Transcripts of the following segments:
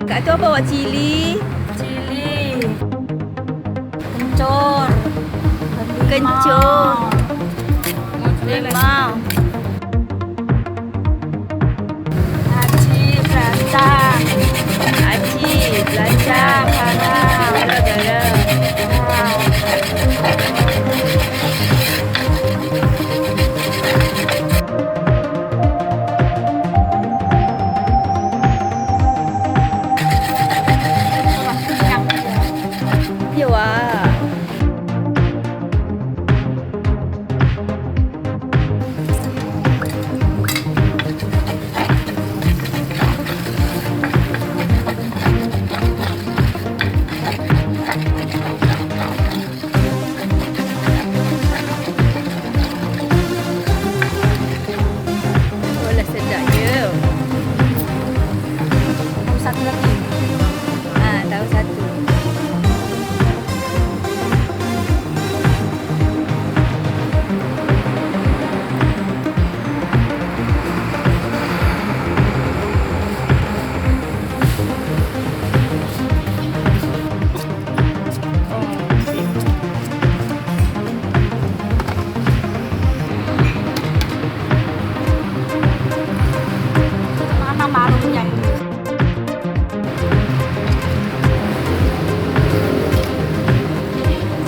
Kakak tu apa buat cili? Cili. Kencur. Kencur. Limau. Aci, belancang. Aci, belancang, garam. Jawa. Boleh sedap je. Satu lagi. Tahu satu. Mana barunya ini?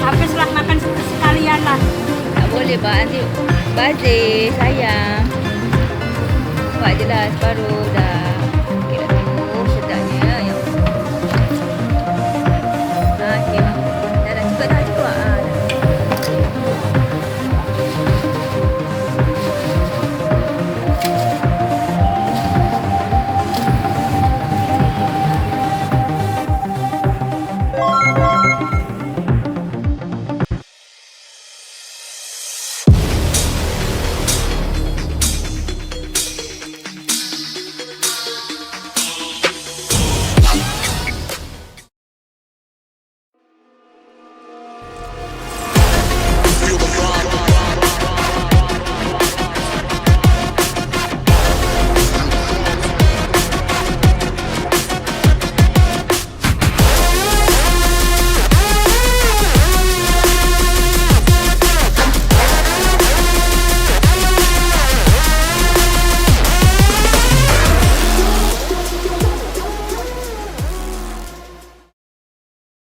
Sampai setelah makan sekalian lah. Tak boleh Pak, nanti bazir sayang. Buat je lah separuh.